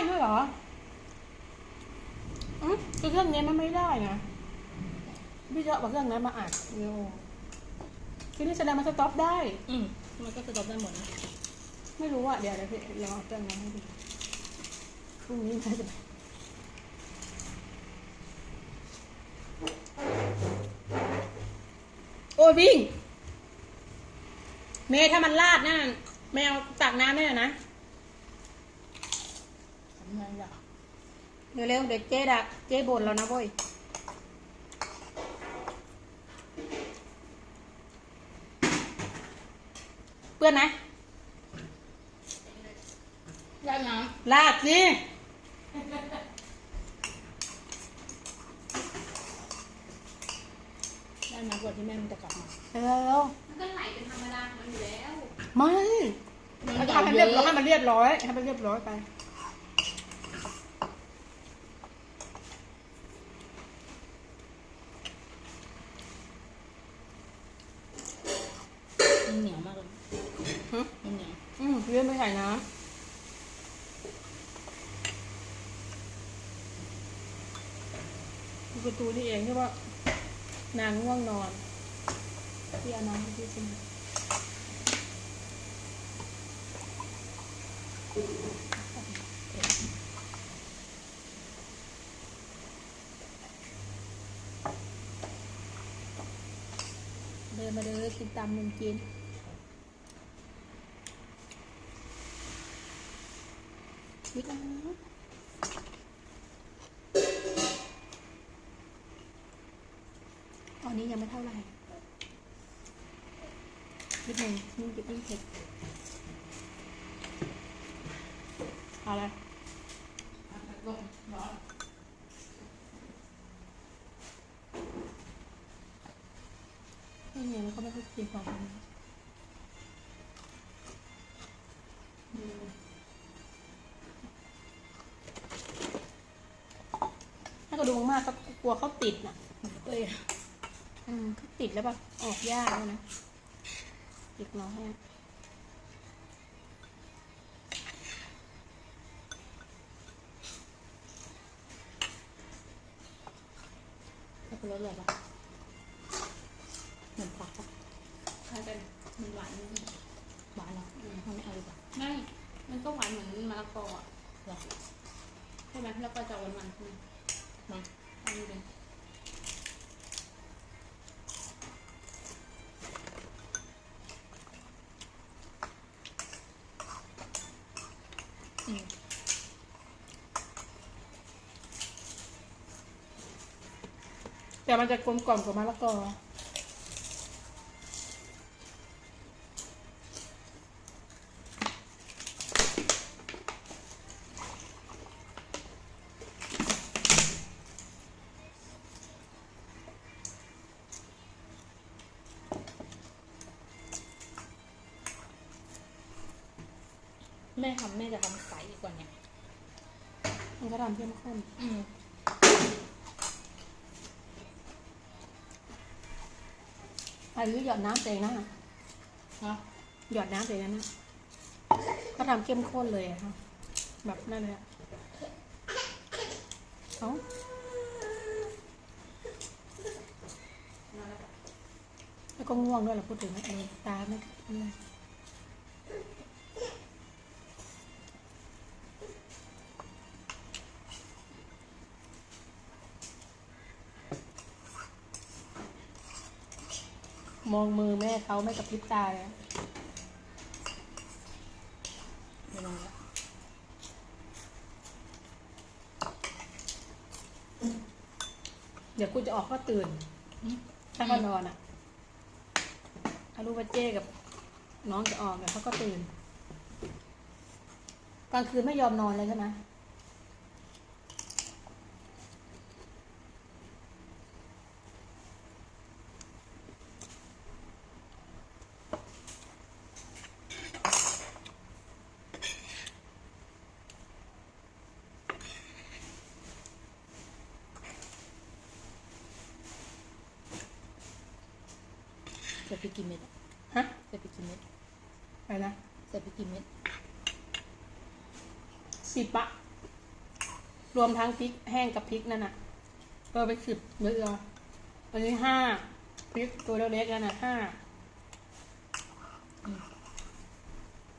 ด้วยเหรอคือเครื่องนี้มันไม่ได้นะพี่จะเอาเครื่องนั้นมาอัดวิดีโอทีนี้แสดงมันสต็อปได้มันก็สต็อปได้หมดนะไม่รู้อ่ะเดี๋ยวพี่ลองเอาเครื่องนั้นให้ดูพรุ่งนี้น่าจะโอ้ยวิ่งเมย์ถ้ามันลาดนะแมวตักน้ำได้นะทำไงล่ะเร็วๆเดี๋ยวเจ๊บ่นแล้วนะเว้ยเปื้อนไหมลาดน้ลาดสิำลาดน้ำก่อนที่แม่มันจะกลับมาเร็วมันก็ไหลเป็นธรรมดาของมันอยู่แล้วไม่ให้มันเรียบร้อยให้มันเรียบร้อยให้มันเรียบร้อยไปมันเหนียวมากเลยมันเหนียวเลื่อนไปใส่น้ำประตูนี่เองที่ว่านางง่วงนอนที่เอาน้ำให้พี่กินเดินมาเดินกินตำหนึ่งกินวิทย์นะตอนนี้ยังไม่เท่าไหร่นิดหนึ่งยิ่งเผ็ดยิ่งเผ็ดเอาเลยไม่เนี่ยมันก็ไม่ค่อยกินของมันถ้ากระดูกมากก็กลัวเขาติดน่ะเขาติดแล้วแบบออกยากแล้วนะอีกน้อยแล้วก็รสอะไรบ้างเหมือนผักปะใช่เป็นมันหวานหวานเหรอมันไม่เอาดีกว่า ไม่มันก็หวานเหมือนมะละกออ่ะหรอใช่ไหมแล้วก็จะหวานมันขึ้นมาอันนี้เลยแต่มันจะกลมกล่อมกว่ามะละกอแม่จะทำใสอีกกว่านี้มันก็ทำเข้มข้นอันนี้หยอดน้ำเองนะหยอดน้ำเองนะก็ทำเข้มข้นเลยอะค่ะแบบนั่นเลยเอาแล้วก็ง่วงด้วยเราพูดถึงตาไม่อะไรมองมือแม่เขาไม่กระพริบตาเลยไม่ลองละเดี๋ยวกูจะออกก็ตื่นถ้าเขานอนอ่ะถ้ารู้ว่าเจ๊กับน้องจะออกเนี่ยเขาก็ตื่นกลางคืนไม่ยอมนอนเลยใช่ไหมใส่ไปกี่เม็ดฮะใส่ไปกี่เม็ดอะไรนะใส่ไปกี่เม็ด10 ปะ รวมทั้งพริกแห้งกับพริกนั่นน่ะตัวไป10เยอะๆอันนี้5พริกตัวเล็กๆนั่นน่ะ5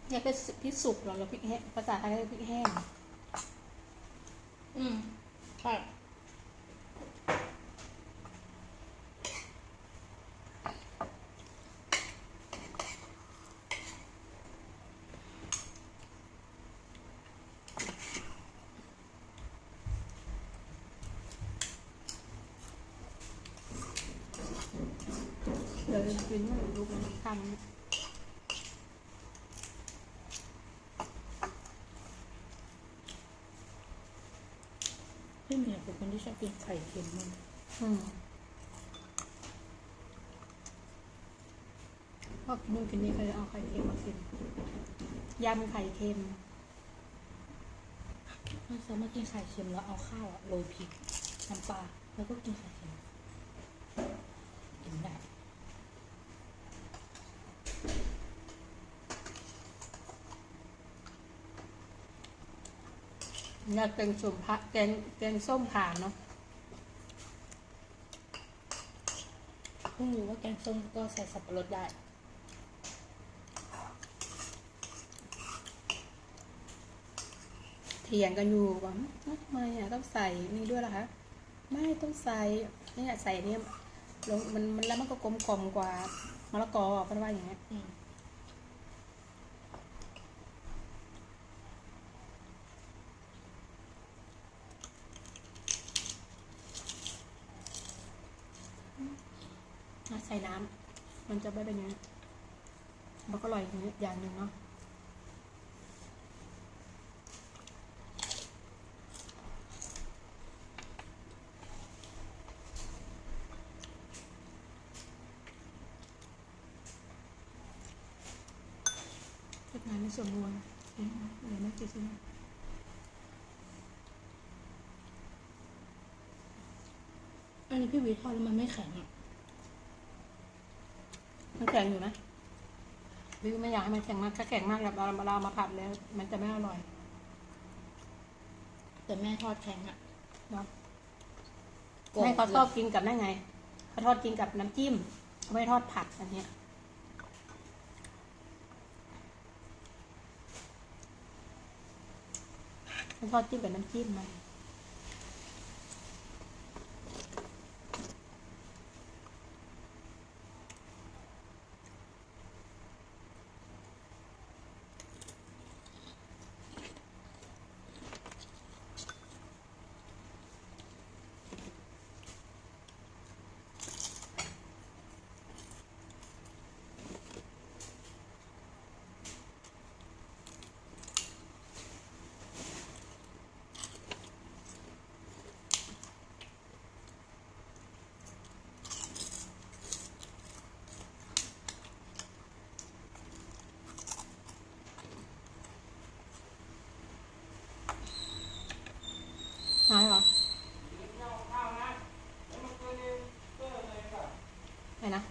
เนี่ยเป็นพริกสุกเหรอแล้วพริกแห้งภาษาไทยเรียกพริกแห้ง ใช่ เดี๋ยวจะกินมันลูกมันทำ พี่เมียเป็นคนที่ชอบกินไข่เค็มมาก พอกินนู่นกินนี่เคยเอาไข่เค็มมากินยำไข่เค็ม ถ้าสามารถกินไข่เค็มแล้วเอาข้าวโรยพริกน้ำปลาแล้วก็กินไข่เค็มกินได้ อยากแกงส้มผักแกงส้มผ่านเนาะ เพิ่งรู้ว่าแกงส้มก็ใส่สับปะรดได้ เถียงกันอยู่ว่าทำไมต้องใส่นี่ด้วยล่ะคะไม่ต้องใส่เนี่ยใส่เนี่ยลงมันแล้วมันก็กลมกล่อมกว่ามะละกอเป็นว่าอย่างเงี้ยใส่น้ำมันจะไม่เป็นอย่างนี้มันก็อร่อยอย่างหนึ่งเนาะเวียดนามมีส่วนรวมเดี๋ยวไม่กินใช่ไหม อันนี้พี่วีทอดแล้วมันไม่แข็งอ่ะ มันแข็งอยู่นะวิวไม่อยากให้มันแข็งมากถ้าแข็งมากแบบเรามาผัดแล้วมันจะไม่อร่อย แต่แม่ทอดแข็งอ่ะ เนาะแม่เขาชอบกินกับนั่นไงเขาทอดกินกับน้ำจิ้มเขาไม่ทอดผัดอันเนี้ยเขาทอดจิ้มกับน้ำจิ้มมันหายเหรอไหนนะ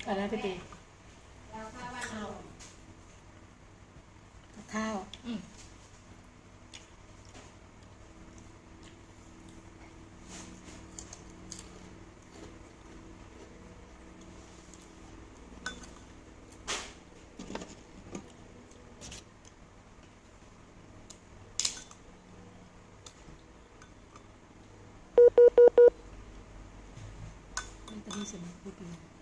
อะไรนะพี่ตี ข้าว ข้าว มันจะมีเสียงพูดอยู่